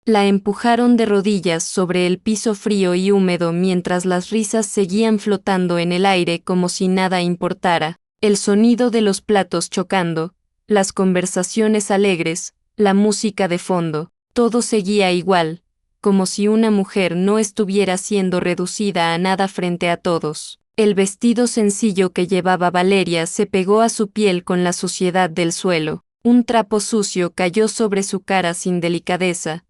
La empujaron de rodillas sobre el piso frío y húmedo mientras las risas seguían flotando en el aire como si nada importara. El sonido de los platos chocando, las conversaciones alegres, la música de fondo, todo seguía igual, como si una mujer no estuviera siendo reducida a nada frente a todos. El vestido sencillo que llevaba Valeria se pegó a su piel con la suciedad del suelo. Un trapo sucio cayó sobre su cara sin delicadeza,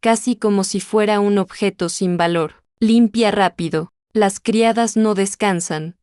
casi como si fuera un objeto sin valor. Limpia rápido, las criadas no descansan,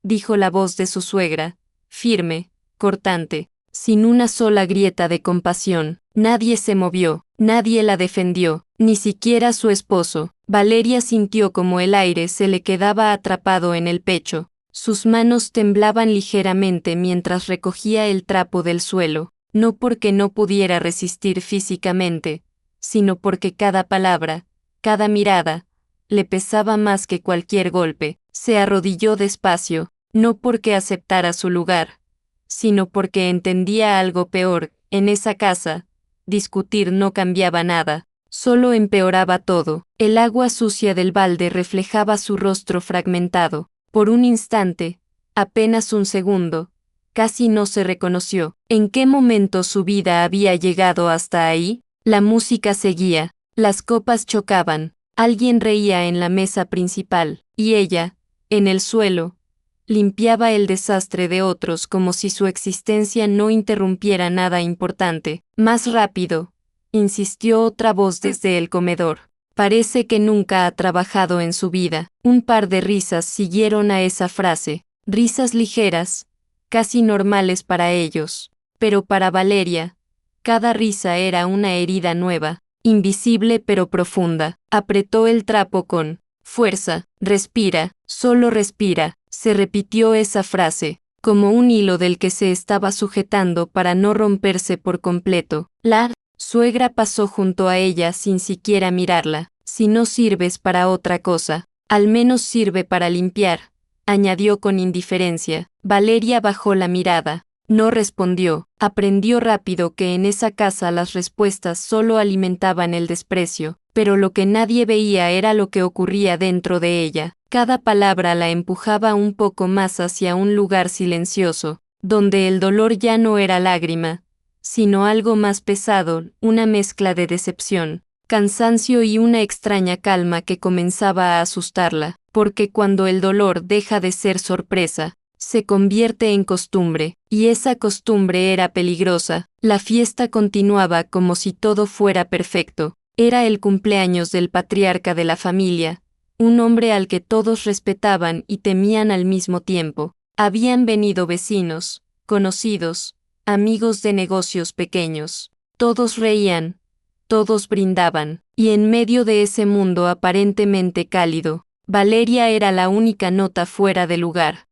dijo la voz de su suegra, firme, cortante, sin una sola grieta de compasión. Nadie se movió, nadie la defendió, ni siquiera su esposo. Valeria sintió como el aire se le quedaba atrapado en el pecho. Sus manos temblaban ligeramente mientras recogía el trapo del suelo, no porque no pudiera resistir físicamente, sino porque cada palabra, cada mirada, le pesaba más que cualquier golpe. Se arrodilló despacio, no porque aceptara su lugar, sino porque entendía algo peor. En esa casa, discutir no cambiaba nada, solo empeoraba todo. El agua sucia del balde reflejaba su rostro fragmentado. Por un instante, apenas un segundo, casi no se reconoció. ¿En qué momento su vida había llegado hasta ahí? La música seguía, las copas chocaban, alguien reía en la mesa principal, y ella, en el suelo, limpiaba el desastre de otros como si su existencia no interrumpiera nada importante. Más rápido, insistió otra voz desde el comedor. Parece que nunca ha trabajado en su vida. Un par de risas siguieron a esa frase, risas ligeras, casi normales para ellos, pero para Valeria, cada risa era una herida nueva, invisible pero profunda. Apretó el trapo con fuerza. Respira, solo respira. Se repitió esa frase, como un hilo del que se estaba sujetando para no romperse por completo. La suegra pasó junto a ella sin siquiera mirarla. Si no sirves para otra cosa, al menos sirve para limpiar, añadió con indiferencia. Valeria bajó la mirada. No respondió. Aprendió rápido que en esa casa las respuestas solo alimentaban el desprecio, pero lo que nadie veía era lo que ocurría dentro de ella. Cada palabra la empujaba un poco más hacia un lugar silencioso, donde el dolor ya no era lágrima, sino algo más pesado, una mezcla de decepción, cansancio y una extraña calma que comenzaba a asustarla, porque cuando el dolor deja de ser sorpresa, se convierte en costumbre, y esa costumbre era peligrosa. La fiesta continuaba como si todo fuera perfecto. Era el cumpleaños del patriarca de la familia, un hombre al que todos respetaban y temían al mismo tiempo. Habían venido vecinos, conocidos, amigos de negocios pequeños. Todos reían, todos brindaban, y en medio de ese mundo aparentemente cálido, Valeria era la única nota fuera de lugar.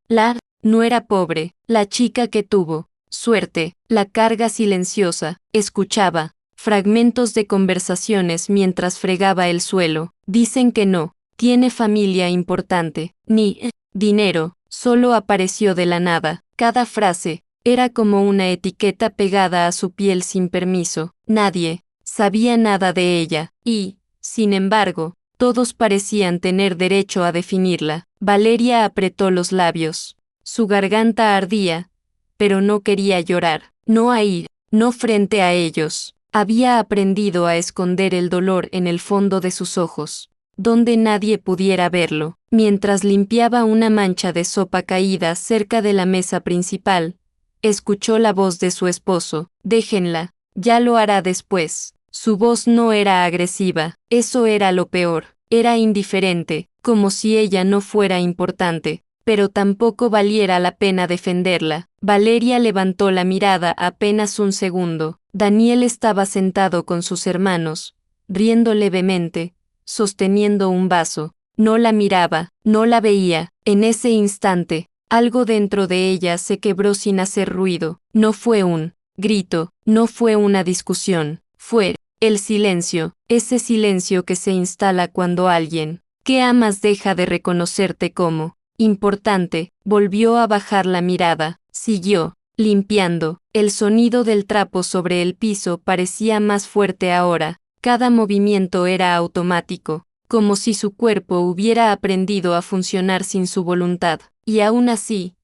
No era pobre, la chica que tuvo suerte, la carga silenciosa, escuchaba fragmentos de conversaciones mientras fregaba el suelo. Dicen que no tiene familia importante, ni dinero, solo apareció de la nada. Cada frase era como una etiqueta pegada a su piel sin permiso. Nadie sabía nada de ella, y, sin embargo, todos parecían tener derecho a definirla. Valeria apretó los labios. Su garganta ardía, pero no quería llorar. No ahí, no frente a ellos. Había aprendido a esconder el dolor en el fondo de sus ojos, donde nadie pudiera verlo. Mientras limpiaba una mancha de sopa caída cerca de la mesa principal, escuchó la voz de su esposo. Déjenla, ya lo hará después. Su voz no era agresiva, eso era lo peor. Era indiferente, como si ella no fuera importante, pero tampoco valiera la pena defenderla. Valeria levantó la mirada apenas un segundo. Daniel estaba sentado con sus hermanos, riendo levemente, sosteniendo un vaso. No la miraba, no la veía. En ese instante, algo dentro de ella se quebró sin hacer ruido. No fue un grito, no fue una discusión, fue el silencio, ese silencio que se instala cuando alguien que amas deja de reconocerte como importante. Volvió a bajar la mirada, siguió limpiando. El sonido del trapo sobre el piso parecía más fuerte ahora, Cada movimiento era automático, como si su cuerpo hubiera aprendido a funcionar sin su voluntad, y aún así,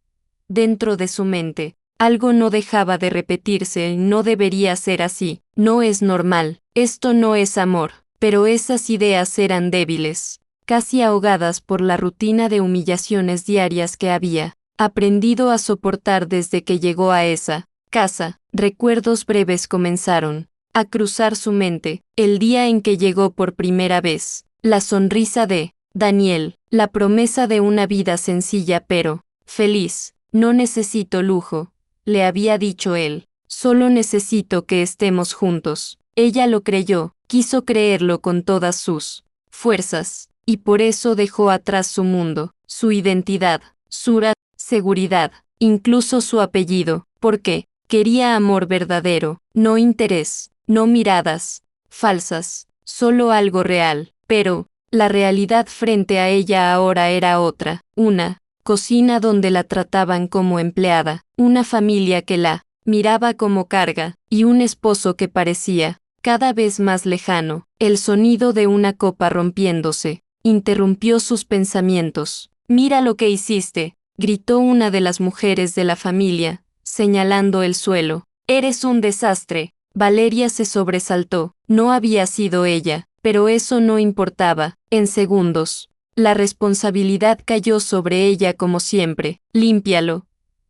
dentro de su mente, algo no dejaba de repetirse: no debería ser así, no es normal, esto no es amor. Pero esas ideas eran débiles, casi ahogadas por la rutina de humillaciones diarias que había aprendido a soportar desde que llegó a esa casa. Recuerdos breves comenzaron a cruzar su mente: el día en que llegó por primera vez, la sonrisa de Daniel, la promesa de una vida sencilla pero feliz. No necesito lujo, le había dicho él, solo necesito que estemos juntos. Ella lo creyó, quiso creerlo con todas sus fuerzas, y por eso dejó atrás su mundo, su identidad, su seguridad, incluso su apellido, porque quería amor verdadero, no interés, no miradas falsas, solo algo real. Pero la realidad frente a ella ahora era otra: una cocina donde la trataban como empleada, una familia que la miraba como carga, y un esposo que parecía cada vez más lejano. El sonido de una copa rompiéndose interrumpió sus pensamientos. «Mira lo que hiciste», gritó una de las mujeres de la familia, señalando el suelo. «Eres un desastre». Valeria se sobresaltó. No había sido ella, pero eso no importaba. En segundos, la responsabilidad cayó sobre ella como siempre. «Límpialo»,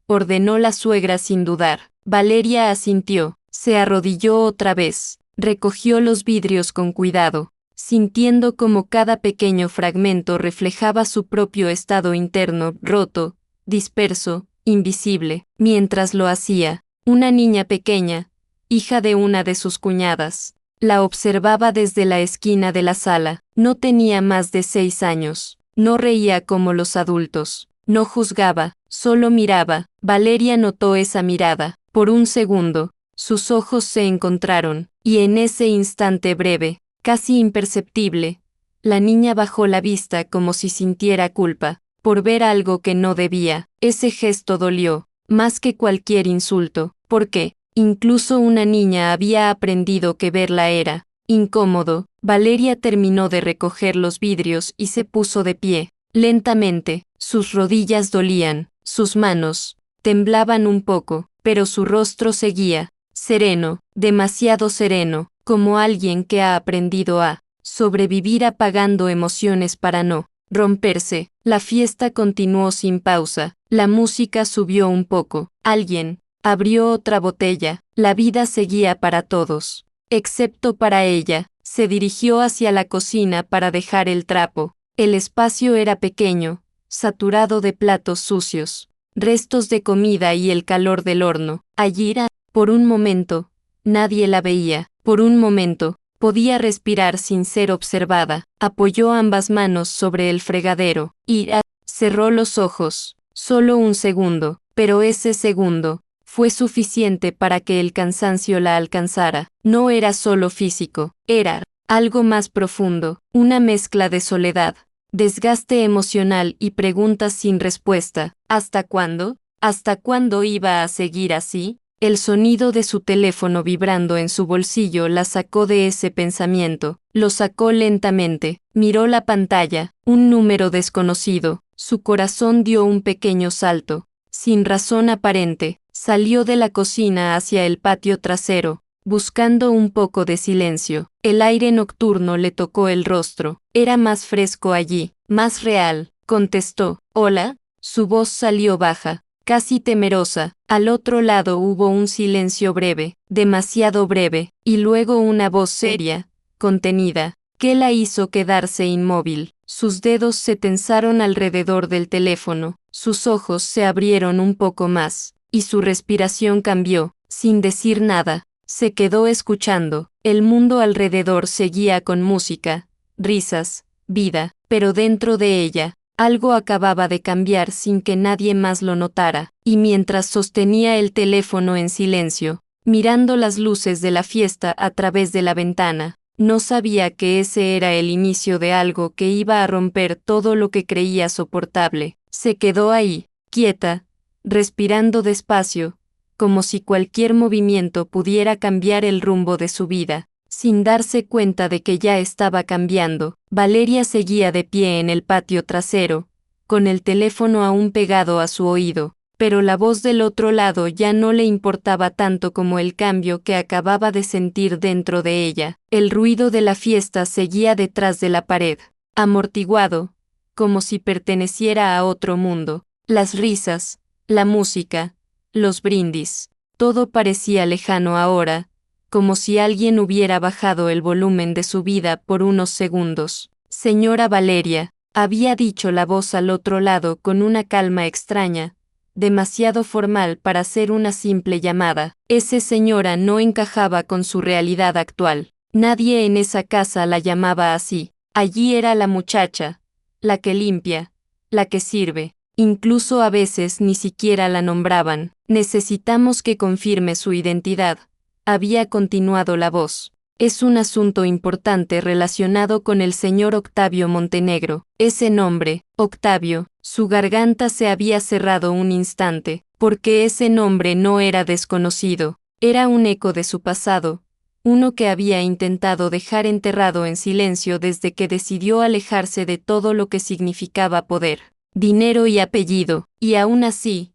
ordenó la suegra sin dudar. Valeria asintió, se arrodilló otra vez, recogió los vidrios con cuidado, sintiendo como cada pequeño fragmento reflejaba su propio estado interno: roto, disperso, invisible. Mientras lo hacía, una niña pequeña, hija de una de sus cuñadas, la observaba desde la esquina de la sala. No tenía más de 6 años, no reía como los adultos, no juzgaba, solo miraba. Valeria notó esa mirada. Por un segundo, sus ojos se encontraron, y en ese instante breve, casi imperceptible, la niña bajó la vista como si sintiera culpa por ver algo que no debía. Ese gesto dolió, más que cualquier insulto, porque incluso una niña había aprendido que verla era incómodo. Valeria terminó de recoger los vidrios y se puso de pie. Lentamente, sus rodillas dolían, sus manos temblaban un poco, pero su rostro seguía sereno, demasiado sereno, como alguien que ha aprendido a sobrevivir apagando emociones para no romperse. La fiesta continuó sin pausa, la música subió un poco, alguien abrió otra botella. La vida seguía para todos, excepto para ella. Se dirigió hacia la cocina para dejar el trapo. El espacio era pequeño, saturado de platos sucios, restos de comida y el calor del horno. Allí, por un momento, nadie la veía. Por un momento, podía respirar sin ser observada. Apoyó ambas manos sobre el fregadero y cerró los ojos. Solo un segundo, pero ese segundo fue suficiente para que el cansancio la alcanzara. No era solo físico, era algo más profundo, una mezcla de soledad, desgaste emocional y preguntas sin respuesta. ¿Hasta cuándo? ¿Hasta cuándo iba a seguir así? El sonido de su teléfono vibrando en su bolsillo la sacó de ese pensamiento. Lo sacó lentamente, miró la pantalla, un número desconocido. Su corazón dio un pequeño salto. Sin razón aparente, salió de la cocina hacia el patio trasero, buscando un poco de silencio. El aire nocturno le tocó el rostro. Era más fresco allí, más real. Contestó. «Hola». Su voz salió baja, casi temerosa. Al otro lado hubo un silencio breve, demasiado breve, y luego una voz seria, contenida, que la hizo quedarse inmóvil. Sus dedos se tensaron alrededor del teléfono, sus ojos se abrieron un poco más, y su respiración cambió. Sin decir nada, se quedó escuchando. El mundo alrededor seguía con música, risas, vida, pero dentro de ella, algo acababa de cambiar sin que nadie más lo notara. Y mientras sostenía el teléfono en silencio, mirando las luces de la fiesta a través de la ventana, no sabía que ese era el inicio de algo que iba a romper todo lo que creía soportable. Se quedó ahí, quieta, respirando despacio, como si cualquier movimiento pudiera cambiar el rumbo de su vida. Sin darse cuenta de que ya estaba cambiando, Valeria seguía de pie en el patio trasero, con el teléfono aún pegado a su oído, pero la voz del otro lado ya no le importaba tanto como el cambio que acababa de sentir dentro de ella. El ruido de la fiesta seguía detrás de la pared, amortiguado, como si perteneciera a otro mundo. Las risas, la música, los brindis, todo parecía lejano ahora, como si alguien hubiera bajado el volumen de su vida por unos segundos. Señora Valeria, había dicho la voz al otro lado con una calma extraña, demasiado formal para ser una simple llamada. Esa señora no encajaba con su realidad actual. Nadie en esa casa la llamaba así. Allí era la muchacha, la que limpia, la que sirve. Incluso a veces ni siquiera la nombraban. Necesitamos que confirme su identidad, había continuado la voz. Es un asunto importante relacionado con el señor Octavio Montenegro. Ese nombre, Octavio, su garganta se había cerrado un instante, porque ese nombre no era desconocido, era un eco de su pasado, uno que había intentado dejar enterrado en silencio desde que decidió alejarse de todo lo que significaba poder, dinero y apellido, y aún así,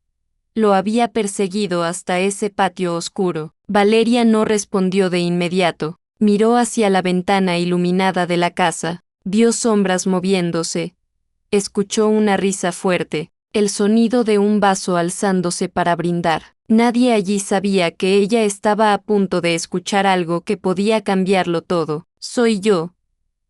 lo había perseguido hasta ese patio oscuro. Valeria no respondió de inmediato. Miró hacia la ventana iluminada de la casa, vio sombras moviéndose. Escuchó una risa fuerte, el sonido de un vaso alzándose para brindar. Nadie allí sabía que ella estaba a punto de escuchar algo que podía cambiarlo todo. Soy yo,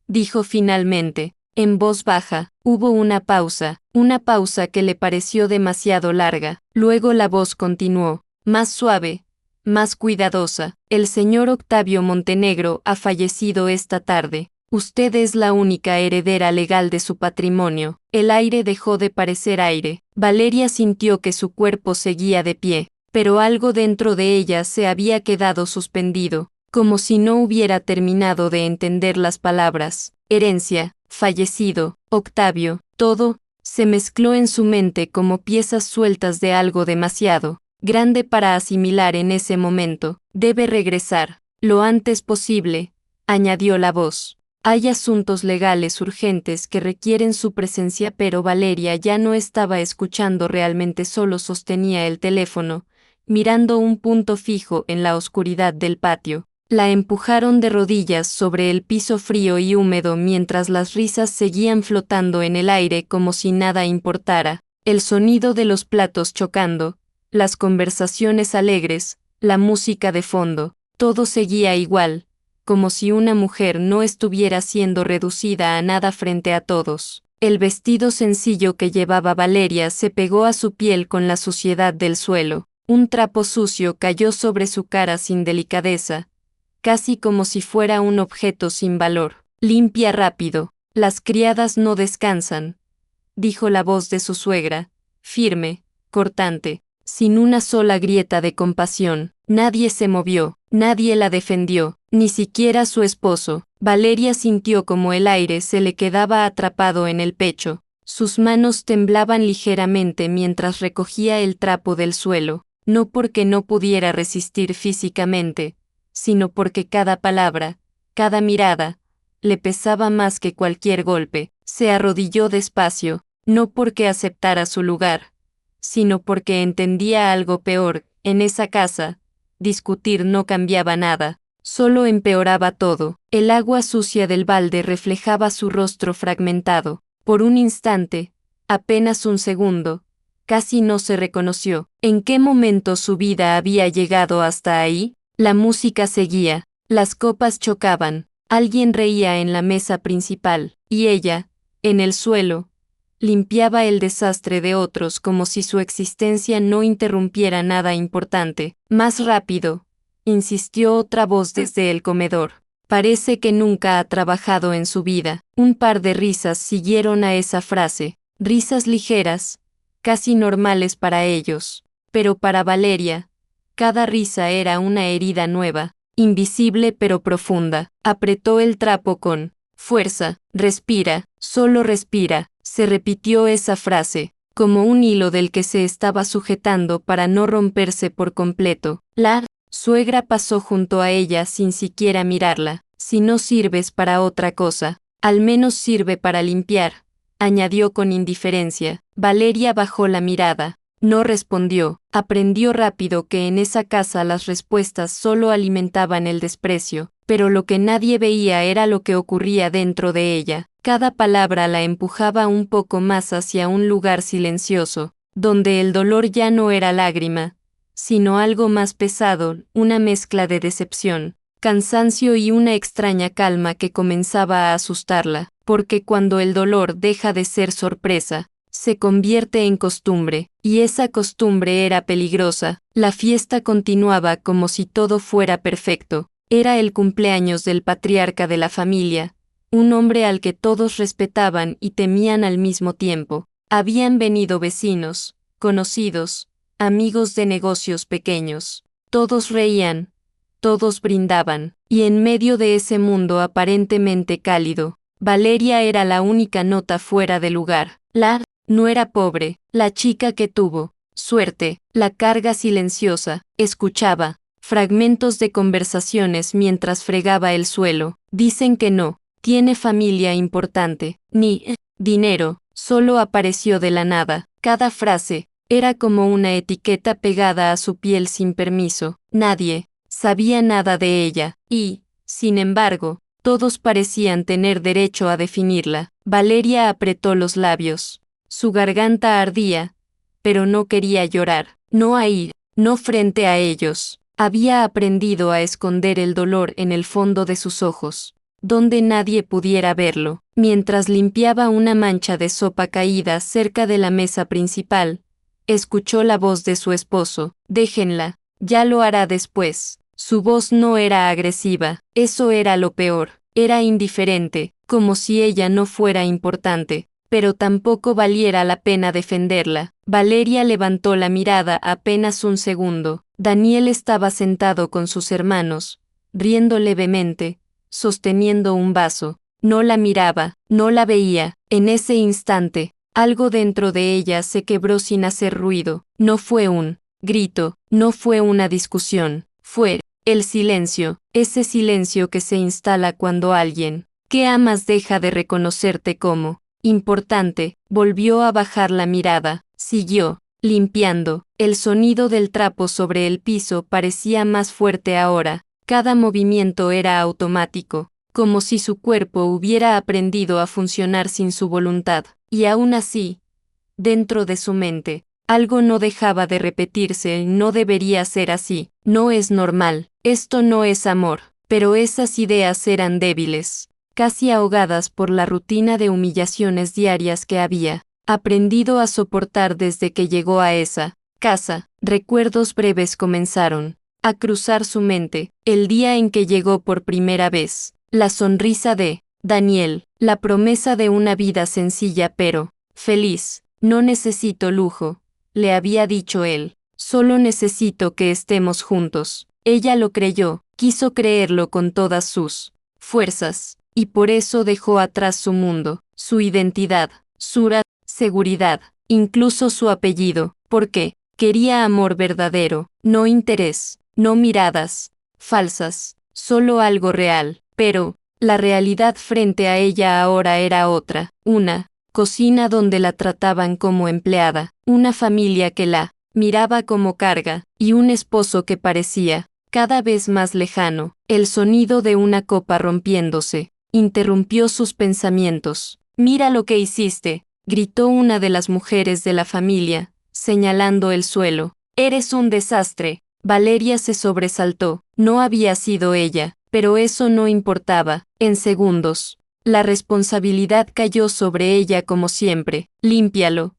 dijo finalmente, en voz baja. Hubo una pausa que le pareció demasiado larga. Luego la voz continuó, más suave, más cuidadosa. El señor Octavio Montenegro ha fallecido esta tarde. Usted es la única heredera legal de su patrimonio. El aire dejó de parecer aire. Valeria sintió que su cuerpo seguía de pie, pero algo dentro de ella se había quedado suspendido, como si no hubiera terminado de entender las palabras. Herencia, fallecido, Octavio, todo, se mezcló en su mente como piezas sueltas de algo demasiado grande para asimilar en ese momento. Debe regresar, lo antes posible, añadió la voz. Hay asuntos legales urgentes que requieren su presencia, pero Valeria ya no estaba escuchando realmente, solo sostenía el teléfono, mirando un punto fijo en la oscuridad del patio. La empujaron de rodillas sobre el piso frío y húmedo mientras las risas seguían flotando en el aire como si nada importara. El sonido de los platos chocando, las conversaciones alegres, la música de fondo, todo seguía igual, como si una mujer no estuviera siendo reducida a nada frente a todos. El vestido sencillo que llevaba Valeria se pegó a su piel con la suciedad del suelo. Un trapo sucio cayó sobre su cara sin delicadeza, casi como si fuera un objeto sin valor. Limpia rápido, las criadas no descansan, dijo la voz de su suegra, firme, cortante, sin una sola grieta de compasión. Nadie se movió, nadie la defendió, ni siquiera su esposo. Valeria sintió como el aire se le quedaba atrapado en el pecho. Sus manos temblaban ligeramente mientras recogía el trapo del suelo, no porque no pudiera resistir físicamente, sino porque cada palabra, cada mirada, le pesaba más que cualquier golpe. Se arrodilló despacio, no porque aceptara su lugar, sino porque entendía algo peor. En esa casa, discutir no cambiaba nada, solo empeoraba todo. El agua sucia del balde reflejaba su rostro fragmentado. Por un instante, apenas un segundo, casi no se reconoció. ¿En qué momento su vida había llegado hasta ahí? La música seguía, las copas chocaban, alguien reía en la mesa principal, y ella, en el suelo, limpiaba el desastre de otros como si su existencia no interrumpiera nada importante. Más rápido, insistió otra voz desde el comedor. Parece que nunca ha trabajado en su vida. Un par de risas siguieron a esa frase, risas ligeras, casi normales para ellos, pero para Valeria, cada risa era una herida nueva, invisible pero profunda. Apretó el trapo con fuerza. Respira, solo respira. Se repitió esa frase, como un hilo del que se estaba sujetando para no romperse por completo. La Suegra pasó junto a ella sin siquiera mirarla. Si no sirves para otra cosa, al menos sirve para limpiar, añadió con indiferencia. Valeria bajó la mirada. No respondió. Aprendió rápido que en esa casa las respuestas solo alimentaban el desprecio, pero lo que nadie veía era lo que ocurría dentro de ella. Cada palabra la empujaba un poco más hacia un lugar silencioso, donde el dolor ya no era lágrima, sino algo más pesado, una mezcla de decepción, cansancio y una extraña calma que comenzaba a asustarla, porque cuando el dolor deja de ser sorpresa, se convierte en costumbre, y esa costumbre era peligrosa. La fiesta continuaba como si todo fuera perfecto. Era el cumpleaños del patriarca de la familia, un hombre al que todos respetaban y temían al mismo tiempo. Habían venido vecinos, conocidos, amigos de negocios pequeños. Todos reían, todos brindaban, y en medio de ese mundo aparentemente cálido, Valeria era la única nota fuera de lugar. No era pobre, la chica que tuvo suerte, la carga silenciosa, escuchaba fragmentos de conversaciones mientras fregaba el suelo. Dicen que no tiene familia importante, ni dinero, solo apareció de la nada. Cada frase era como una etiqueta pegada a su piel sin permiso. Nadie sabía nada de ella, y, sin embargo, todos parecían tener derecho a definirla. Valeria apretó los labios. Su garganta ardía, pero no quería llorar, no ahí, no frente a ellos. Había aprendido a esconder el dolor en el fondo de sus ojos, donde nadie pudiera verlo. Mientras limpiaba una mancha de sopa caída cerca de la mesa principal, escuchó la voz de su esposo. Déjenla, ya lo hará después. Su voz no era agresiva, eso era lo peor, era indiferente, como si ella no fuera importante, pero tampoco valiera la pena defenderla. Valeria levantó la mirada apenas un segundo. Daniel estaba sentado con sus hermanos, riendo levemente, sosteniendo un vaso. No la miraba, no la veía. En ese instante, algo dentro de ella se quebró sin hacer ruido. No fue un grito, no fue una discusión, fue el silencio, ese silencio que se instala cuando alguien que amas deja de reconocerte como importante. Volvió a bajar la mirada, siguió limpiando. El sonido del trapo sobre el piso parecía más fuerte ahora. Cada movimiento era automático, como si su cuerpo hubiera aprendido a funcionar sin su voluntad. Y aún así, dentro de su mente, algo no dejaba de repetirse. No debería ser así, no es normal, esto no es amor. Pero esas ideas eran débiles, casi ahogadas por la rutina de humillaciones diarias que había aprendido a soportar desde que llegó a esa casa. Recuerdos breves comenzaron a cruzar su mente. El día en que llegó por primera vez, la sonrisa de Daniel, la promesa de una vida sencilla pero feliz. No necesito lujo, le había dicho él, solo necesito que estemos juntos. Ella lo creyó, quiso creerlo con todas sus fuerzas, y por eso dejó atrás su mundo, su identidad, su seguridad, incluso su apellido, porque quería amor verdadero, no interés, no miradas falsas, solo algo real. Pero la realidad frente a ella ahora era otra, una cocina donde la trataban como empleada, una familia que la miraba como carga, y un esposo que parecía cada vez más lejano. El sonido de una copa rompiéndose interrumpió sus pensamientos. Mira lo que hiciste, gritó una de las mujeres de la familia, señalando el suelo. Eres un desastre. Valeria se sobresaltó. No había sido ella, pero eso no importaba. En segundos, la responsabilidad cayó sobre ella como siempre. Límpialo,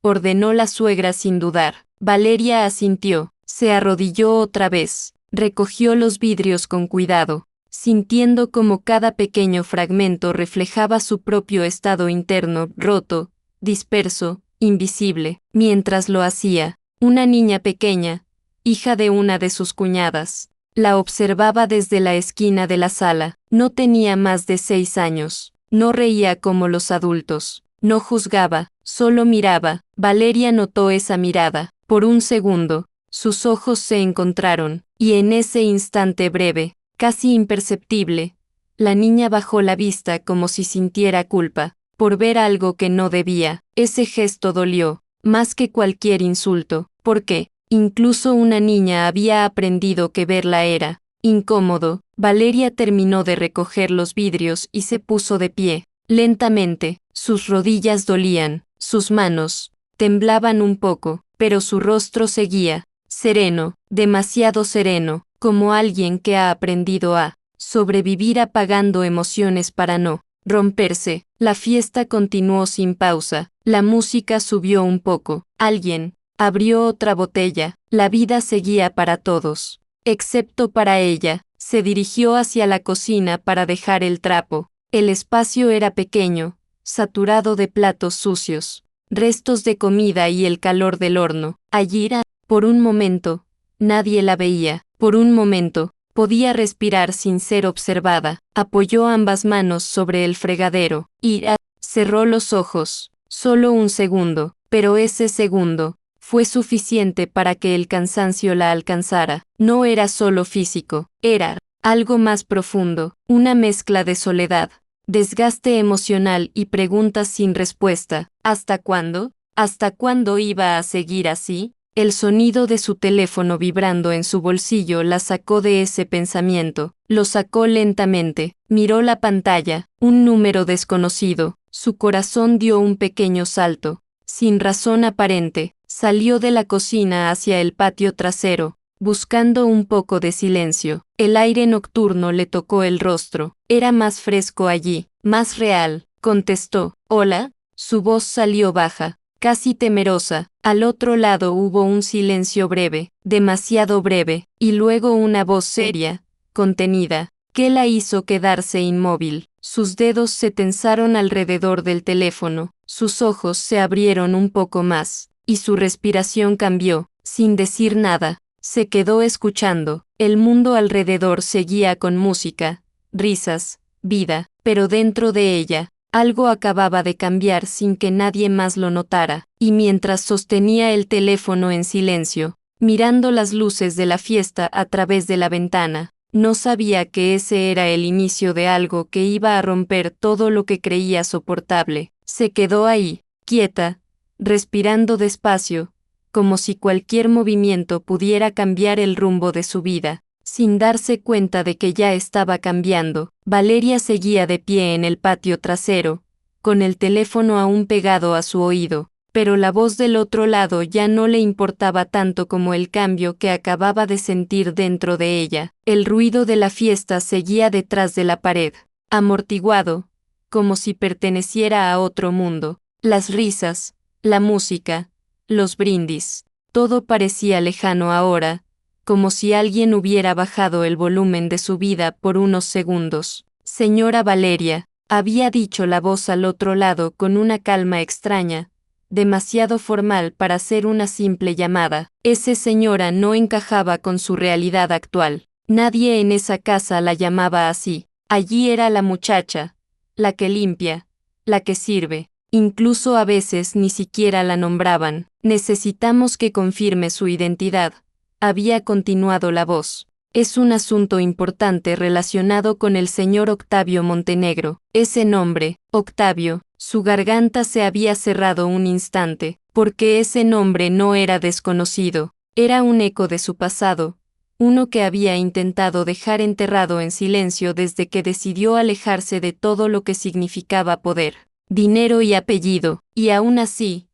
ordenó la suegra sin dudar. Valeria asintió, se arrodilló otra vez, recogió los vidrios con cuidado, sintiendo como cada pequeño fragmento reflejaba su propio estado interno, roto, disperso, invisible. Mientras lo hacía, una niña pequeña, hija de una de sus cuñadas, la observaba desde la esquina de la sala. No tenía más de 6 años, no reía como los adultos, no juzgaba, solo miraba. Valeria notó esa mirada. Por un segundo, sus ojos se encontraron, y en ese instante breve, casi imperceptible, la niña bajó la vista como si sintiera culpa por ver algo que no debía. Ese gesto dolió, más que cualquier insulto, porque, incluso una niña había aprendido que verla era incómodo. Valeria terminó de recoger los vidrios y se puso de pie. Lentamente, sus rodillas dolían, sus manos temblaban un poco, pero su rostro seguía sereno, demasiado sereno, como alguien que ha aprendido a sobrevivir apagando emociones para no romperse. La fiesta continuó sin pausa, la música subió un poco, alguien abrió otra botella, la vida seguía para todos, excepto para ella. Se dirigió hacia la cocina para dejar el trapo. El espacio era pequeño, saturado de platos sucios, restos de comida y el calor del horno. Allí, por un momento, nadie la veía. Por un momento, podía respirar sin ser observada. Apoyó ambas manos sobre el fregadero y cerró los ojos. Solo un segundo, pero ese segundo fue suficiente para que el cansancio la alcanzara. No era solo físico, era algo más profundo, una mezcla de soledad, desgaste emocional y preguntas sin respuesta. ¿Hasta cuándo? ¿Hasta cuándo iba a seguir así? El sonido de su teléfono vibrando en su bolsillo la sacó de ese pensamiento. Lo sacó lentamente, miró la pantalla, un número desconocido. Su corazón dio un pequeño salto. Sin razón aparente, salió de la cocina hacia el patio trasero, buscando un poco de silencio. El aire nocturno le tocó el rostro. Era más fresco allí, más real. Contestó, «Hola». Su voz salió baja, casi temerosa. Al otro lado hubo un silencio breve, demasiado breve, y luego una voz seria, contenida, que la hizo quedarse inmóvil. Sus dedos se tensaron alrededor del teléfono, sus ojos se abrieron un poco más, y su respiración cambió. Sin decir nada, se quedó escuchando. El mundo alrededor seguía con música, risas, vida, pero dentro de ella, algo acababa de cambiar sin que nadie más lo notara, y mientras sostenía el teléfono en silencio, mirando las luces de la fiesta a través de la ventana, no sabía que ese era el inicio de algo que iba a romper todo lo que creía soportable. Se quedó ahí, quieta, respirando despacio, como si cualquier movimiento pudiera cambiar el rumbo de su vida. Sin darse cuenta de que ya estaba cambiando, Valeria seguía de pie en el patio trasero, con el teléfono aún pegado a su oído, pero la voz del otro lado ya no le importaba tanto como el cambio que acababa de sentir dentro de ella. El ruido de la fiesta seguía detrás de la pared, amortiguado, como si perteneciera a otro mundo. Las risas, la música, los brindis, todo parecía lejano ahora, como si alguien hubiera bajado el volumen de su vida por unos segundos. «Señora Valeria», había dicho la voz al otro lado con una calma extraña, demasiado formal para ser una simple llamada. Ese señora no encajaba con su realidad actual. Nadie en esa casa la llamaba así. Allí era la muchacha, la que limpia, la que sirve. Incluso a veces ni siquiera la nombraban. «Necesitamos que confirme su identidad», había continuado la voz. «Es un asunto importante relacionado con el señor Octavio Montenegro». Ese nombre, Octavio, su garganta se había cerrado un instante, porque ese nombre no era desconocido, era un eco de su pasado, uno que había intentado dejar enterrado en silencio desde que decidió alejarse de todo lo que significaba poder, dinero y apellido, y aún así,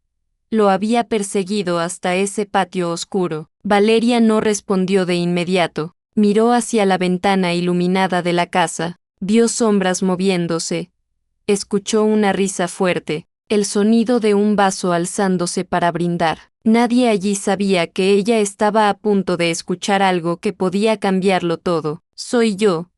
lo había perseguido hasta ese patio oscuro. Valeria no respondió de inmediato. Miró hacia la ventana iluminada de la casa, vio sombras moviéndose, escuchó una risa fuerte, el sonido de un vaso alzándose para brindar. Nadie allí sabía que ella estaba a punto de escuchar algo que podía cambiarlo todo. «Soy yo»,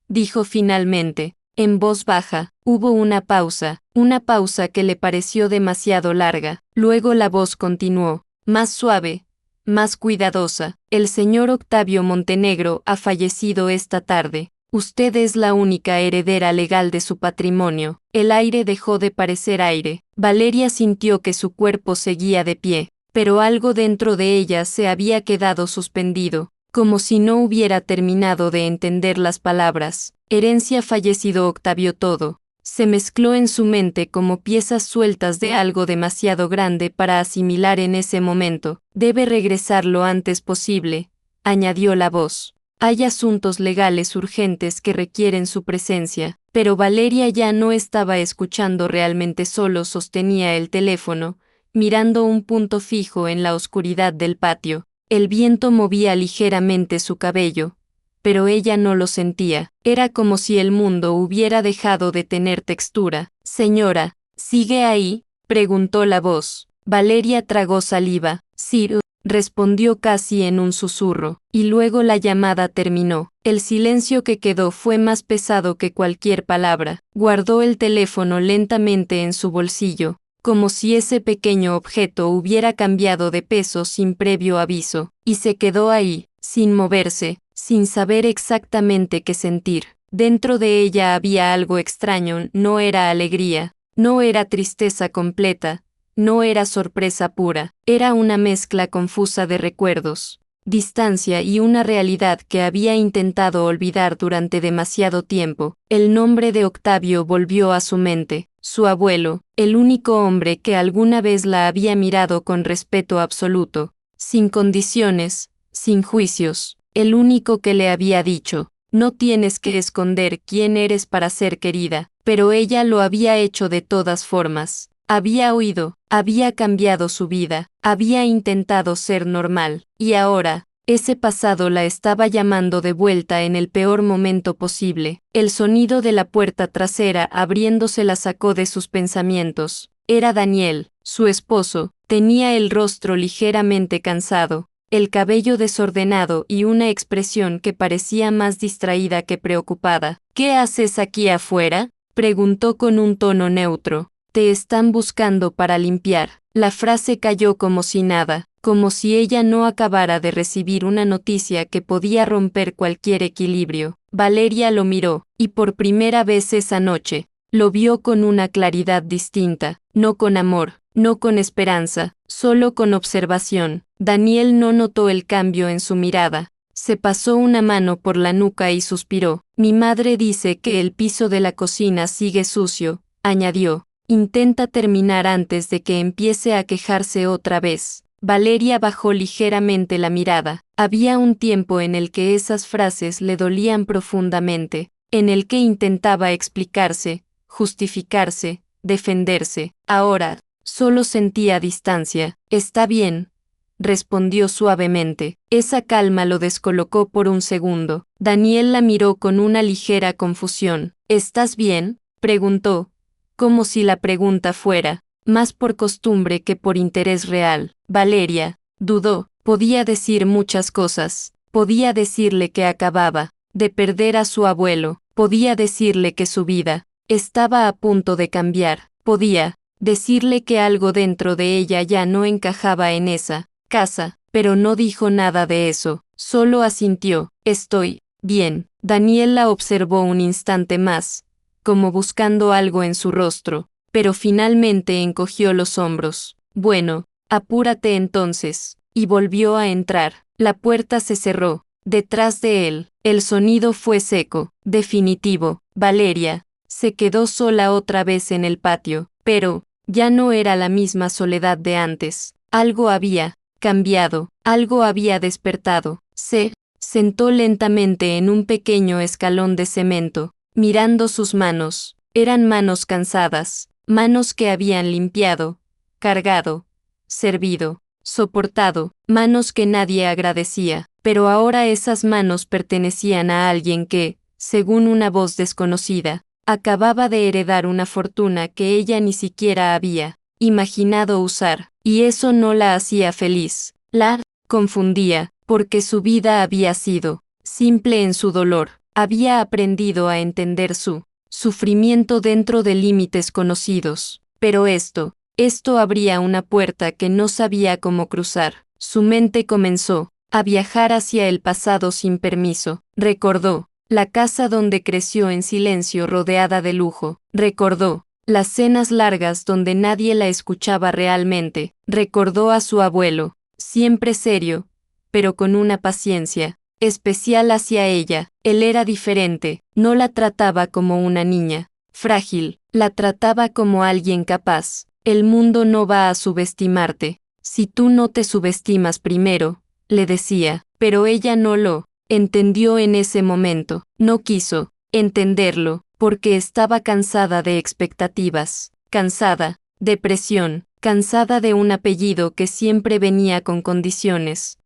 dijo finalmente, en voz baja. Hubo una pausa que le pareció demasiado larga. Luego la voz continuó, más suave, más cuidadosa. «El señor Octavio Montenegro ha fallecido esta tarde. Usted es la única heredera legal de su patrimonio». El aire dejó de parecer aire. Valeria sintió que su cuerpo seguía de pie, pero algo dentro de ella se había quedado suspendido, como si no hubiera terminado de entender las palabras. Herencia, fallecido Octavio, todo se mezcló en su mente como piezas sueltas de algo demasiado grande para asimilar en ese momento. Debe regresar lo antes posible, añadió la voz. Hay asuntos legales urgentes que requieren su presencia. Pero Valeria ya no estaba escuchando realmente, solo sostenía el teléfono, mirando un punto fijo en la oscuridad del patio. El viento movía ligeramente su cabello, pero ella no lo sentía. Era como si el mundo hubiera dejado de tener textura. Señora, ¿sigue ahí?, preguntó la voz. Valeria tragó saliva. Sí, respondió casi en un susurro, y luego la llamada terminó. El silencio que quedó fue más pesado que cualquier palabra. Guardó el teléfono lentamente en su bolsillo, como si ese pequeño objeto hubiera cambiado de peso sin previo aviso, y se quedó ahí, sin moverse, sin saber exactamente qué sentir. Dentro de ella había algo extraño. No era alegría, no era tristeza completa, no era sorpresa pura. Era una mezcla confusa de recuerdos, distancia y una realidad que había intentado olvidar durante demasiado tiempo. El nombre de Octavio volvió a su mente. Su abuelo, el único hombre que alguna vez la había mirado con respeto absoluto, sin condiciones, sin juicios, el único que le había dicho: no tienes que esconder quién eres para ser querida. Pero ella lo había hecho de todas formas. Había huido, había cambiado su vida, había intentado ser normal, y ahora, ese pasado la estaba llamando de vuelta en el peor momento posible. El sonido de la puerta trasera abriéndose la sacó de sus pensamientos. Era Daniel, su esposo. Tenía el rostro ligeramente cansado, el cabello desordenado y una expresión que parecía más distraída que preocupada. ¿Qué haces aquí afuera?, preguntó con un tono neutro. Te están buscando para limpiar. La frase cayó como si nada, como si ella no acabara de recibir una noticia que podía romper cualquier equilibrio. Valeria lo miró, y por primera vez esa noche, lo vio con una claridad distinta, no con amor, no con esperanza, solo con observación. Daniel no notó el cambio en su mirada. Se pasó una mano por la nuca y suspiró. Mi madre dice que el piso de la cocina sigue sucio, añadió. Intenta terminar antes de que empiece a quejarse otra vez. Valeria bajó ligeramente la mirada. Había un tiempo en el que esas frases le dolían profundamente, en el que intentaba explicarse, justificarse, defenderse. Ahora, solo sentía distancia. Está bien, respondió suavemente. Esa calma lo descolocó por un segundo. Daniel la miró con una ligera confusión. ¿Estás bien?, preguntó, como si la pregunta fuera más por costumbre que por interés real. Valeria dudó. Podía decir muchas cosas. Podía decirle que acababa de perder a su abuelo. Podía decirle que su vida estaba a punto de cambiar. Podía decirle que algo dentro de ella ya no encajaba en esa casa, pero no dijo nada de eso. Solo asintió. Estoy bien. Daniel la observó un instante más, como buscando algo en su rostro, pero finalmente encogió los hombros. Bueno, apúrate entonces, y volvió a entrar. La puerta se cerró detrás de él. El sonido fue seco, definitivo. Valeria se quedó sola otra vez en el patio, pero ya no era la misma soledad de antes. Algo había cambiado, algo había despertado. Se sentó lentamente en un pequeño escalón de cemento, mirando sus manos. Eran manos cansadas, manos que habían limpiado, cargado, servido, soportado, manos que nadie agradecía, pero ahora esas manos pertenecían a alguien que, según una voz desconocida, acababa de heredar una fortuna que ella ni siquiera había imaginado usar, y eso no la hacía feliz. La confundía, porque su vida había sido simple en su dolor. Había aprendido a entender su sufrimiento dentro de límites conocidos. Pero esto abría una puerta que no sabía cómo cruzar. Su mente comenzó a viajar hacia el pasado sin permiso. Recordó la casa donde creció en silencio rodeada de lujo. Recordó las cenas largas donde nadie la escuchaba realmente. Recordó a su abuelo, siempre serio, pero con una paciencia especial hacia ella. Él era diferente, no la trataba como una niña frágil, la trataba como alguien capaz. El mundo no va a subestimarte, si tú no te subestimas primero, le decía, pero ella no lo entendió en ese momento, no quiso entenderlo, porque estaba cansada de expectativas, cansada de presión, cansada de un apellido que siempre venía con condiciones.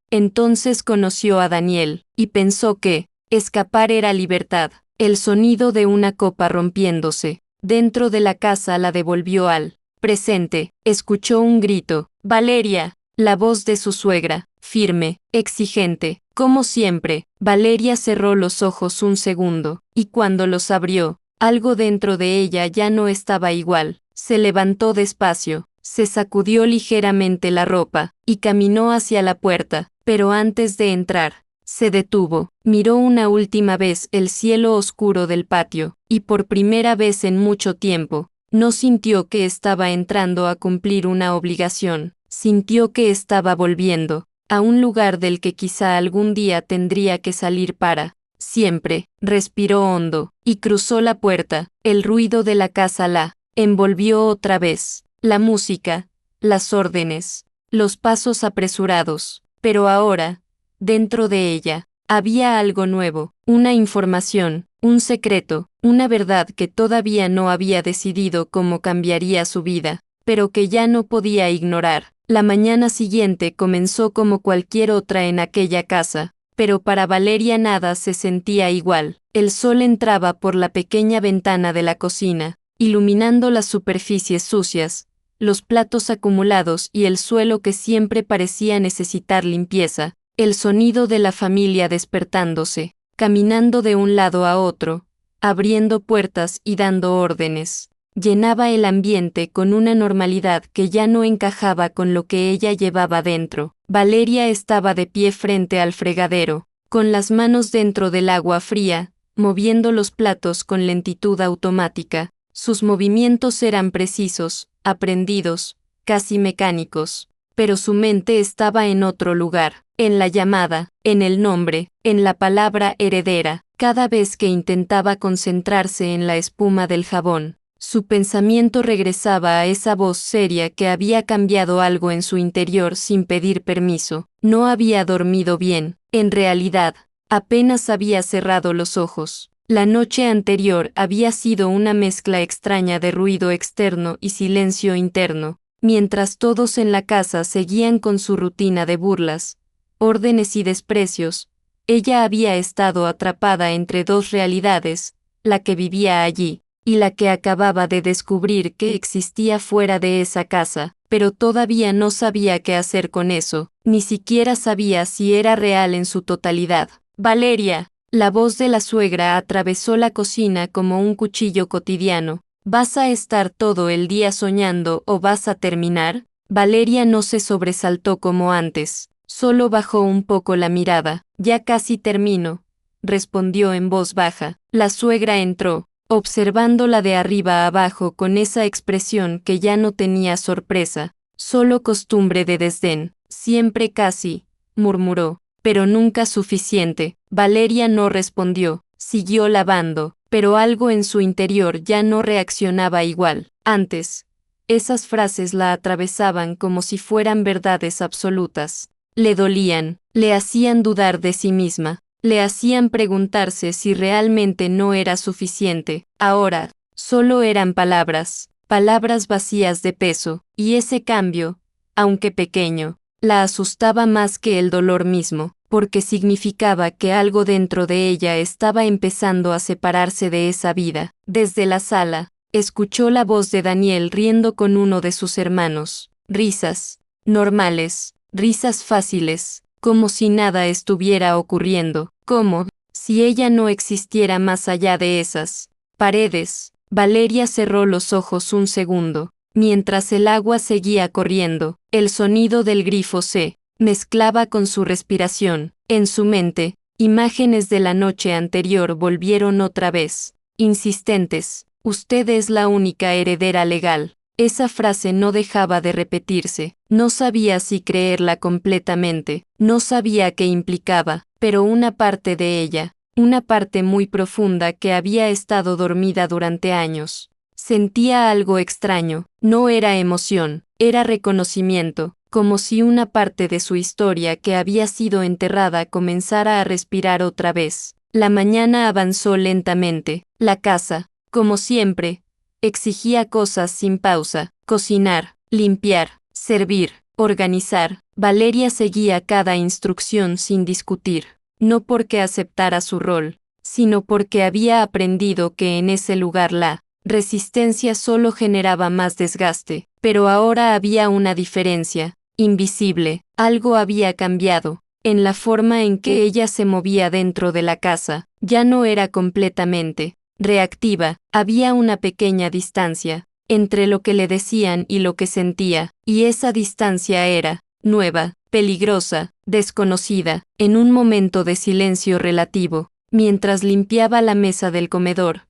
Entonces conoció a Daniel, y pensó que escapar era libertad. El sonido de una copa rompiéndose dentro de la casa la devolvió al presente. Escuchó un grito, Valeria, la voz de su suegra, firme, exigente, como siempre. Valeria cerró los ojos un segundo, y cuando los abrió, algo dentro de ella ya no estaba igual. Se levantó despacio, se sacudió ligeramente la ropa, y caminó hacia la puerta, pero antes de entrar, se detuvo, miró una última vez el cielo oscuro del patio, y por primera vez en mucho tiempo, no sintió que estaba entrando a cumplir una obligación, sintió que estaba volviendo a un lugar del que quizá algún día tendría que salir para siempre. Respiró hondo, y cruzó la puerta. El ruido de la casa la envolvió otra vez, la música, las órdenes, los pasos apresurados, pero ahora, dentro de ella, había algo nuevo, una información, un secreto, una verdad que todavía no había decidido cómo cambiaría su vida, pero que ya no podía ignorar. La mañana siguiente comenzó como cualquier otra en aquella casa, pero para Valeria nada se sentía igual. El sol entraba por la pequeña ventana de la cocina, iluminando las superficies sucias, los platos acumulados y el suelo que siempre parecía necesitar limpieza. El sonido de la familia despertándose, caminando de un lado a otro, abriendo puertas y dando órdenes, llenaba el ambiente con una normalidad que ya no encajaba con lo que ella llevaba dentro. Valeria estaba de pie frente al fregadero, con las manos dentro del agua fría, moviendo los platos con lentitud automática. Sus movimientos eran precisos, aprendidos, casi mecánicos, pero su mente estaba en otro lugar, en la llamada, en el nombre, en la palabra heredera. Cada vez que intentaba concentrarse en la espuma del jabón, su pensamiento regresaba a esa voz seria que había cambiado algo en su interior sin pedir permiso. No había dormido bien, en realidad, apenas había cerrado los ojos. La noche anterior había sido una mezcla extraña de ruido externo y silencio interno, mientras todos en la casa seguían con su rutina de burlas, órdenes y desprecios. Ella había estado atrapada entre dos realidades, la que vivía allí, y la que acababa de descubrir que existía fuera de esa casa, pero todavía no sabía qué hacer con eso, ni siquiera sabía si era real en su totalidad. Valeria, la voz de la suegra atravesó la cocina como un cuchillo cotidiano. ¿Vas a estar todo el día soñando o vas a terminar? Valeria no se sobresaltó como antes, solo bajó un poco la mirada. Ya casi termino, respondió en voz baja. La suegra entró, observándola de arriba a abajo con esa expresión que ya no tenía sorpresa, solo costumbre de desdén. Siempre casi, murmuró, pero nunca suficiente. Valeria no respondió, siguió lavando, pero algo en su interior ya no reaccionaba igual. Antes, esas frases la atravesaban como si fueran verdades absolutas. Le dolían, le hacían dudar de sí misma, le hacían preguntarse si realmente no era suficiente. Ahora, solo eran palabras, palabras vacías de peso, y ese cambio, aunque pequeño, la asustaba más que el dolor mismo, porque significaba que algo dentro de ella estaba empezando a separarse de esa vida. Desde la sala, escuchó la voz de Daniel riendo con uno de sus hermanos. Risas, normales, risas fáciles, como si nada estuviera ocurriendo, como si ella no existiera más allá de esas paredes. Valeria cerró los ojos un segundo, mientras el agua seguía corriendo. El sonido del grifo se mezclaba con su respiración. En su mente, imágenes de la noche anterior volvieron otra vez, insistentes, Usted es la única heredera legal. Esa frase no dejaba de repetirse. No sabía si creerla completamente, no sabía qué implicaba, pero una parte de ella, una parte muy profunda que había estado dormida durante años. Sentía algo extraño, no era emoción, era reconocimiento, como si una parte de su historia que había sido enterrada comenzara a respirar otra vez. La mañana avanzó lentamente, la casa, como siempre, exigía cosas sin pausa, cocinar, limpiar, servir, organizar. Valeria seguía cada instrucción sin discutir, no porque aceptara su rol, sino porque había aprendido que en ese lugar la resistencia solo generaba más desgaste, pero ahora había una diferencia, invisible, algo había cambiado. En la forma en que ella se movía dentro de la casa, ya no era completamente reactiva, había una pequeña distancia entre lo que le decían y lo que sentía, y esa distancia era nueva, peligrosa, desconocida. En un momento de silencio relativo, mientras limpiaba la mesa del comedor,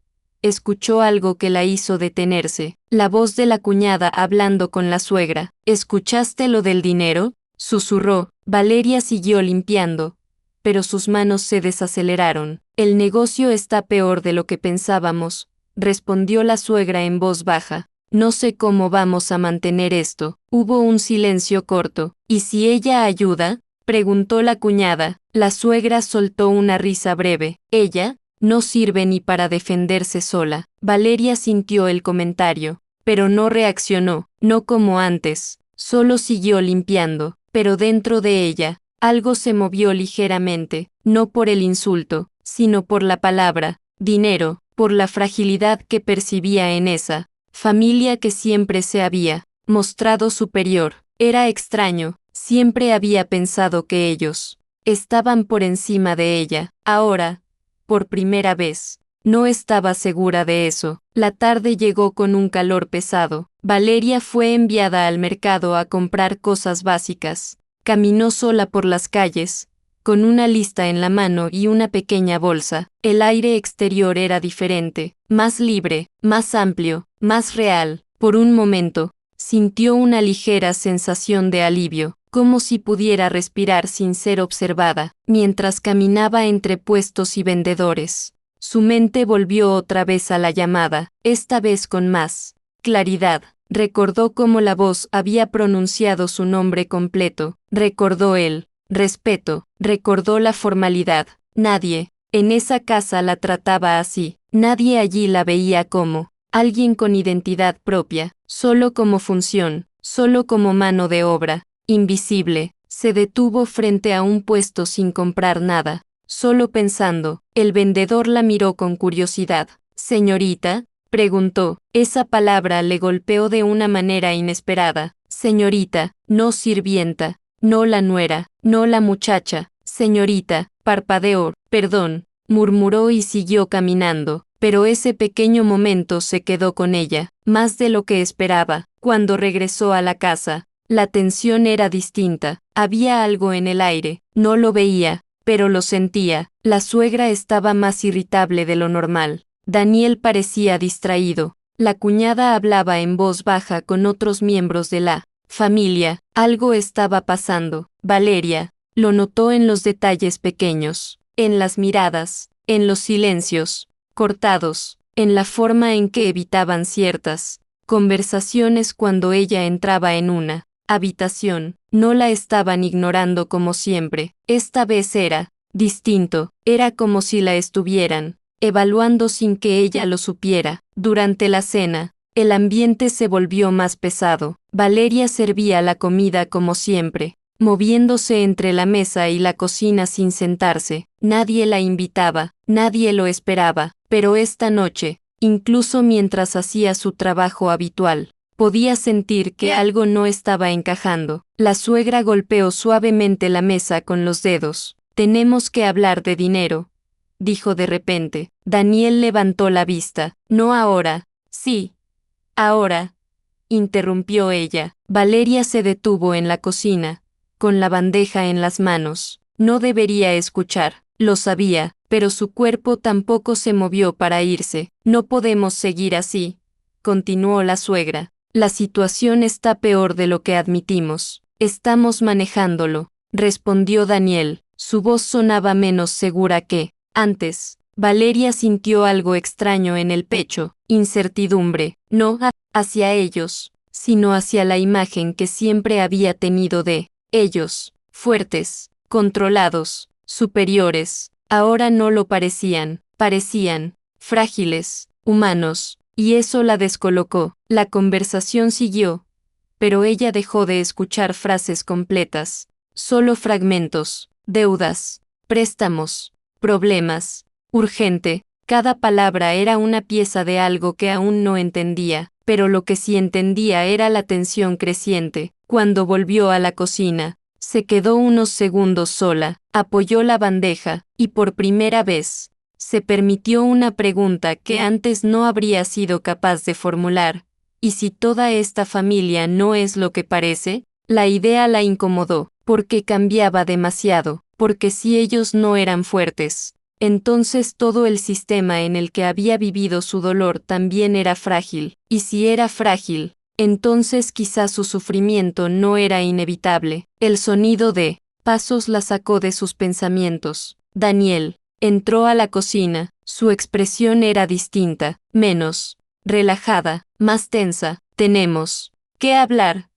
escuchó algo que la hizo detenerse, la voz de la cuñada hablando con la suegra. ¿Escuchaste lo del dinero?, susurró. Valeria siguió limpiando, pero sus manos se desaceleraron. El negocio está peor de lo que pensábamos, respondió la suegra en voz baja. No sé cómo vamos a mantener esto. Hubo un silencio corto. ¿Y si ella ayuda?, preguntó la cuñada. La suegra soltó una risa breve. Ella no sirve ni para defenderse sola. Valeria sintió el comentario, pero no reaccionó, no como antes, solo siguió limpiando, pero dentro de ella, algo se movió ligeramente, no por el insulto, sino por la palabra, dinero, por la fragilidad que percibía en esa familia que siempre se había mostrado superior. Era extraño, siempre había pensado que ellos estaban por encima de ella. Ahora, por primera vez, no estaba segura de eso. La tarde llegó con un calor pesado. Valeria fue enviada al mercado a comprar cosas básicas. Caminó sola por las calles, con una lista en la mano y una pequeña bolsa. El aire exterior era diferente, más libre, más amplio, más real. Por un momento, sintió una ligera sensación de alivio, como si pudiera respirar sin ser observada, mientras caminaba entre puestos y vendedores. Su mente volvió otra vez a la llamada, esta vez con más claridad. Recordó cómo la voz había pronunciado su nombre completo, recordó el respeto, recordó la formalidad. Nadie en esa casa la trataba así, nadie allí la veía como alguien con identidad propia, solo como función, solo como mano de obra, invisible. Se detuvo frente a un puesto sin comprar nada, solo pensando. El vendedor la miró con curiosidad. «Señorita», preguntó. Esa palabra le golpeó de una manera inesperada. «Señorita, no sirvienta, no la nuera, no la muchacha, señorita», parpadeó. «Perdón», murmuró y siguió caminando. Pero ese pequeño momento se quedó con ella, más de lo que esperaba. Cuando regresó a la casa, la tensión era distinta. Había algo en el aire, no lo veía, pero lo sentía. La suegra estaba más irritable de lo normal. Daniel parecía distraído. La cuñada hablaba en voz baja con otros miembros de la familia. Algo estaba pasando. Valeria lo notó en los detalles pequeños, en las miradas, en los silencios cortados, en la forma en que evitaban ciertas conversaciones cuando ella entraba en una habitación. No la estaban ignorando como siempre. Esta vez era distinto. Era como si la estuvieran evaluando sin que ella lo supiera. Durante la cena, el ambiente se volvió más pesado. Valeria servía la comida como siempre, moviéndose entre la mesa y la cocina sin sentarse. Nadie la invitaba, nadie lo esperaba, pero esta noche, incluso mientras hacía su trabajo habitual, podía sentir que algo no estaba encajando. La suegra golpeó suavemente la mesa con los dedos. «Tenemos que hablar de dinero», dijo de repente. Daniel levantó la vista. «No ahora». «Sí, ahora», interrumpió ella. Valeria se detuvo en la cocina, con la bandeja en las manos. No debería escuchar lo sabía, pero su cuerpo tampoco se movió para irse. No podemos seguir así, continuó la suegra. La situación está peor de lo que admitimos. Estamos manejándolo, respondió Daniel. Su voz sonaba menos segura que antes. Valeria sintió algo extraño en el pecho, incertidumbre, no hacia ellos, sino hacia la imagen que siempre había tenido de ellos, fuertes, controlados, superiores. Ahora no lo parecían, parecían frágiles, humanos, y eso la descolocó. La conversación siguió, pero ella dejó de escuchar frases completas, solo fragmentos, deudas, préstamos, problemas, urgente. Cada palabra era una pieza de algo que aún no entendía, pero lo que sí entendía era la tensión creciente. Cuando volvió a la cocina, se quedó unos segundos sola, apoyó la bandeja, y por primera vez, se permitió una pregunta que antes no habría sido capaz de formular. ¿Y si toda esta familia no es lo que parece? La idea la incomodó, porque cambiaba demasiado, porque si ellos no eran fuertes, entonces todo el sistema en el que había vivido su dolor también era frágil, y si era frágil, entonces quizás su sufrimiento no era inevitable. El sonido de pasos la sacó de sus pensamientos. Daniel entró a la cocina, su expresión era distinta, menos relajada, más tensa. Tenemos que hablar,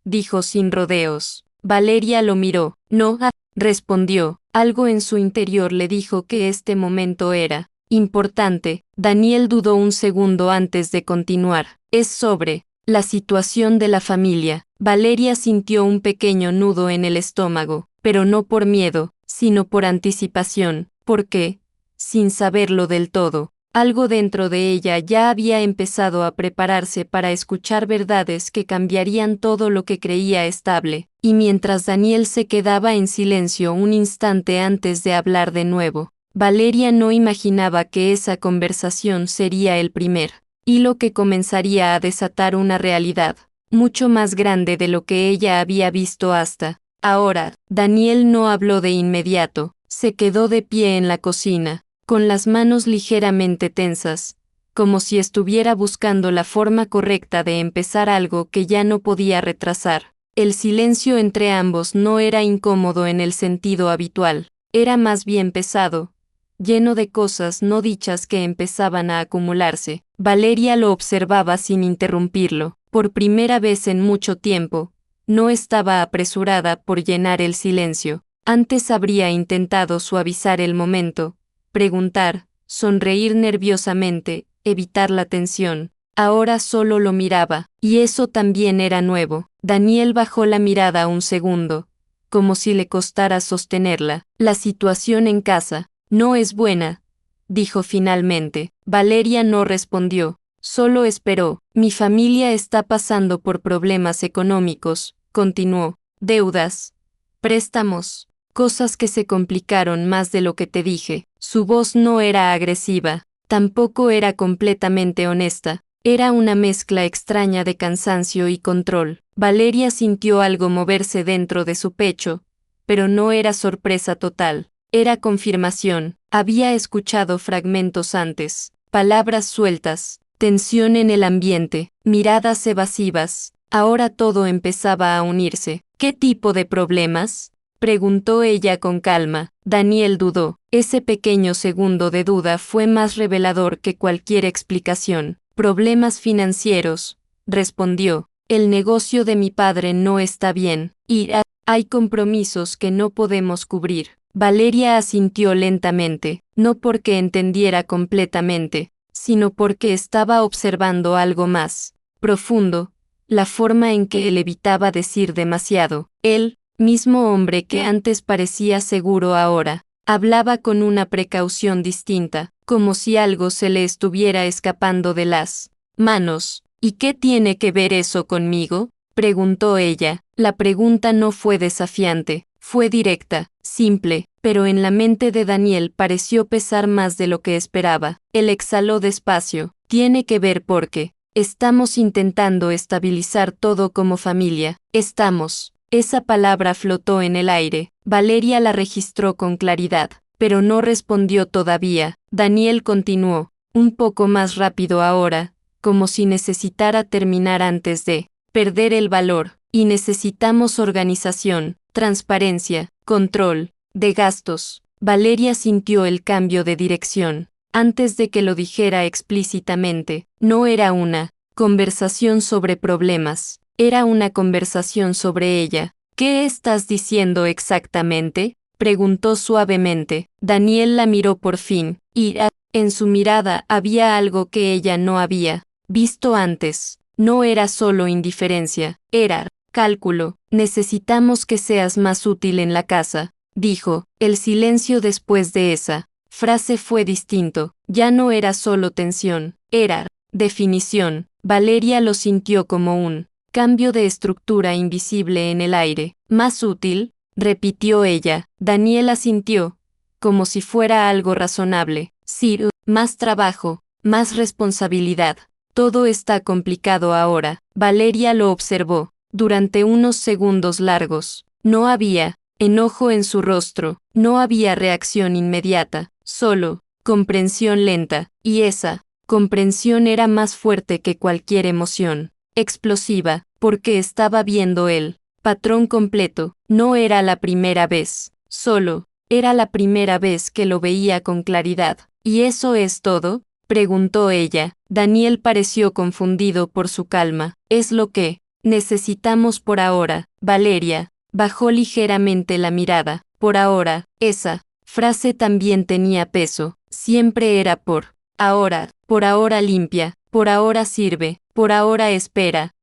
dijo sin rodeos. Valeria lo miró. No, respondió. Algo en su interior le dijo que este momento era importante. Daniel dudó un segundo antes de continuar. Es sobre la situación de la familia. Valeria sintió un pequeño nudo en el estómago, pero no por miedo, sino por anticipación, porque, sin saberlo del todo, algo dentro de ella ya había empezado a prepararse para escuchar verdades que cambiarían todo lo que creía estable. Y mientras Daniel se quedaba en silencio un instante antes de hablar de nuevo, Valeria no imaginaba que esa conversación sería el primer hilo que comenzaría a desatar una realidad mucho más grande de lo que ella había visto hasta ahora. Daniel no habló de inmediato, se quedó de pie en la cocina, con las manos ligeramente tensas, como si estuviera buscando la forma correcta de empezar algo que ya no podía retrasar. El silencio entre ambos no era incómodo en el sentido habitual, era más bien pesado, lleno de cosas no dichas que empezaban a acumularse. Valeria lo observaba sin interrumpirlo. Por primera vez en mucho tiempo, no estaba apresurada por llenar el silencio. Antes habría intentado suavizar el momento, preguntar, sonreír nerviosamente, evitar la tensión. Ahora solo lo miraba, y eso también era nuevo. Daniel bajó la mirada un segundo, como si le costara sostenerla. La situación en casa no es buena, dijo finalmente. Valeria no respondió, solo esperó. Mi familia está pasando por problemas económicos, continuó. Deudas, préstamos, cosas que se complicaron más de lo que te dije. Su voz no era agresiva, tampoco era completamente honesta. Era una mezcla extraña de cansancio y control. Valeria sintió algo moverse dentro de su pecho, pero no era sorpresa total. Era confirmación. Había escuchado fragmentos antes, palabras sueltas, tensión en el ambiente, miradas evasivas. Ahora todo empezaba a unirse. ¿Qué tipo de problemas?, preguntó ella con calma. Daniel dudó. Ese pequeño segundo de duda fue más revelador que cualquier explicación. Problemas financieros, respondió. El negocio de mi padre no está bien, y hay compromisos que no podemos cubrir. Valeria asintió lentamente, no porque entendiera completamente, sino porque estaba observando algo más profundo, la forma en que él evitaba decir demasiado. Él, mismo hombre que antes parecía seguro ahora, hablaba con una precaución distinta, como si algo se le estuviera escapando de las manos. ¿Y qué tiene que ver eso conmigo?, preguntó ella. La pregunta no fue desafiante, fue directa, simple, pero en la mente de Daniel pareció pesar más de lo que esperaba. Él exhaló despacio. Tiene que ver porque estamos intentando estabilizar todo como familia. Estamos. Esa palabra flotó en el aire. Valeria la registró con claridad. pero no respondió todavía. Daniel continuó, un poco más rápido ahora, como si necesitara terminar antes de perder el valor. Y necesitamos organización, transparencia, control de gastos. Valeria sintió el cambio de dirección. Antes de que lo dijera explícitamente, no era una conversación sobre problemas, era una conversación sobre ella. ¿Qué estás diciendo exactamente?, preguntó suavemente. Daniel la miró por fin, y en su mirada había algo que ella no había visto antes. No era solo indiferencia, era cálculo. Necesitamos que seas más útil en la casa, dijo. El silencio después de esa frase fue distinto. Ya no era solo tensión, era definición. Valeria lo sintió como un cambio de estructura invisible en el aire. Más útil, repitió ella. Daniel asintió, como si fuera algo razonable. Sí, más trabajo, más responsabilidad. Todo está complicado ahora. Valeria lo observó, durante unos segundos largos. No había enojo en su rostro, no había reacción inmediata, solo comprensión lenta, y esa comprensión era más fuerte que cualquier emoción explosiva, porque estaba viendo el patrón completo. No era la primera vez, solo era la primera vez que lo veía con claridad. ¿Y eso es todo?, preguntó ella. Daniel pareció confundido por su calma. Es lo que necesitamos por ahora. Valeria bajó ligeramente la mirada. Por ahora, esa frase también tenía peso. Siempre era por ahora limpia, por ahora sirve, por ahora espera,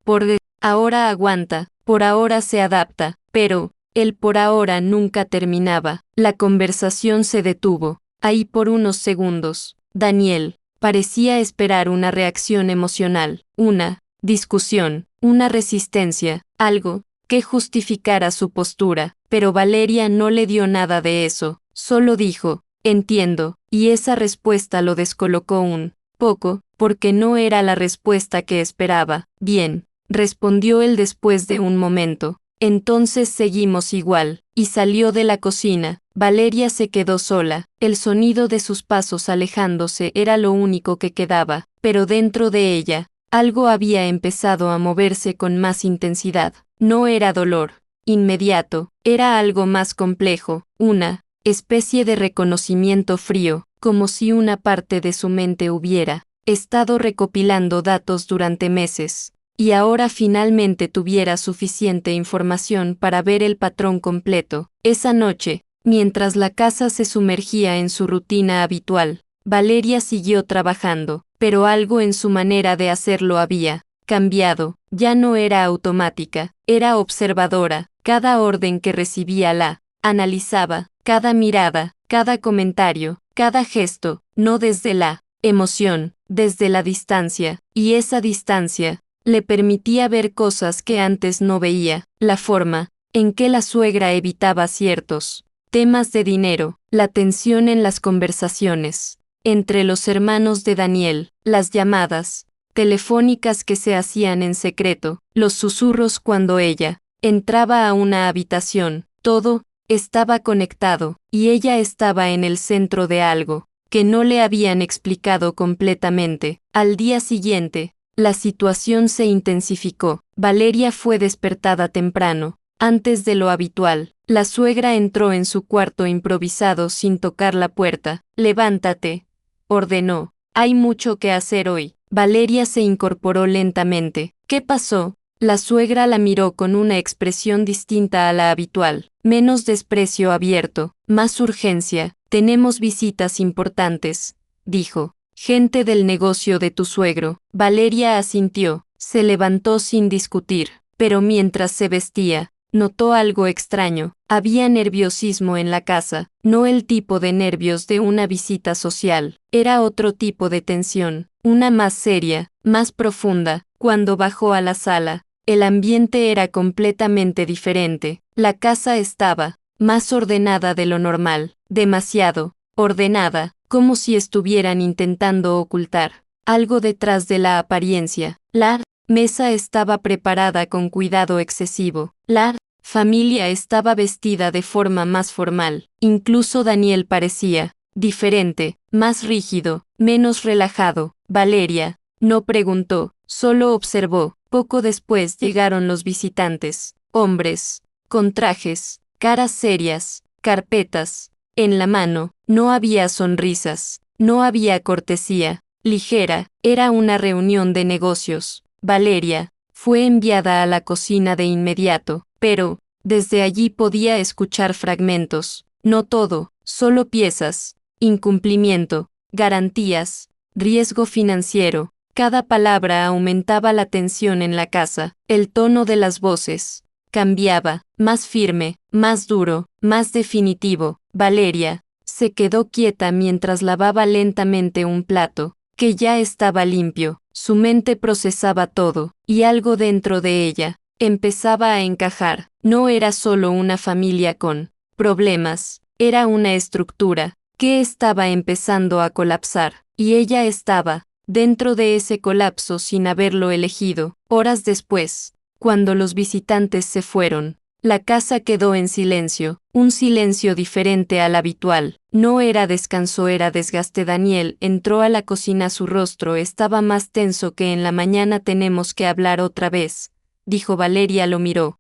ahora aguanta, por ahora se adapta, pero el por ahora nunca terminaba. La conversación se detuvo, ahí por unos segundos. Daniel parecía esperar una reacción emocional, una discusión, una resistencia, algo que justificara su postura, pero Valeria no le dio nada de eso, solo dijo, entiendo, y esa respuesta lo descolocó un poco, porque no era la respuesta que esperaba. Bien, respondió él después de un momento. Entonces seguimos igual, y salió de la cocina. Valeria se quedó sola. El sonido de sus pasos alejándose era lo único que quedaba, pero dentro de ella, algo había empezado a moverse con más intensidad. No era dolor inmediato, era algo más complejo, una especie de reconocimiento frío, como si una parte de su mente hubiera estado recopilando datos durante meses, y ahora finalmente tuviera suficiente información para ver el patrón completo. Esa noche, mientras la casa se sumergía en su rutina habitual, Valeria siguió trabajando, pero algo en su manera de hacerlo había cambiado. Ya no era automática, era observadora. Cada orden que recibía la analizaba, cada mirada, cada comentario, cada gesto, no desde la emoción, desde la distancia, y esa distancia le permitía ver cosas que antes no veía. La forma en que la suegra evitaba ciertos temas de dinero, la tensión en las conversaciones entre los hermanos de Daniel, las llamadas telefónicas que se hacían en secreto, los susurros cuando ella entraba a una habitación, todo estaba conectado, y ella estaba en el centro de algo que no le habían explicado completamente. Al día siguiente, la situación se intensificó. Valeria fue despertada temprano, antes de lo habitual. La suegra entró en su cuarto improvisado sin tocar la puerta. Levántate, ordenó. Hay mucho que hacer hoy. Valeria se incorporó lentamente. ¿Qué pasó? La suegra la miró con una expresión distinta a la habitual. Menos desprecio abierto, más urgencia. Tenemos visitas importantes, dijo. Gente del negocio de tu suegro. Valeria asintió. Se levantó sin discutir, pero mientras se vestía, notó algo extraño. Había nerviosismo en la casa, no el tipo de nervios de una visita social. Era otro tipo de tensión, una más seria, más profunda. Cuando bajó a la sala, el ambiente era completamente diferente. La casa estaba más ordenada de lo normal, demasiado ordenada, como si estuvieran intentando ocultar algo detrás de la apariencia. La mesa estaba preparada con cuidado excesivo. La familia estaba vestida de forma más formal. Incluso Daniel parecía diferente, más rígido, menos relajado. Valeria no preguntó, solo observó. Poco después llegaron los visitantes, hombres, con trajes, caras serias, carpetas en la mano. No había sonrisas, no había cortesía ligera, era una reunión de negocios. Valeria fue enviada a la cocina de inmediato, pero desde allí podía escuchar fragmentos, no todo, solo piezas, incumplimiento, garantías, riesgo financiero. Cada palabra aumentaba la tensión en la casa, el tono de las voces cambiaba, más firme, más duro, más definitivo. Valeria se quedó quieta mientras lavaba lentamente un plato, que ya estaba limpio. Su mente procesaba todo, y algo dentro de ella empezaba a encajar. No era solo una familia con problemas, era una estructura que estaba empezando a colapsar, y ella estaba dentro de ese colapso sin haberlo elegido. Horas después, cuando los visitantes se fueron, la casa quedó en silencio, un silencio diferente al habitual. No era descanso, era desgaste. Daniel entró a la cocina, su rostro estaba más tenso que en la mañana. Tenemos que hablar otra vez, dijo. Valeria lo miró,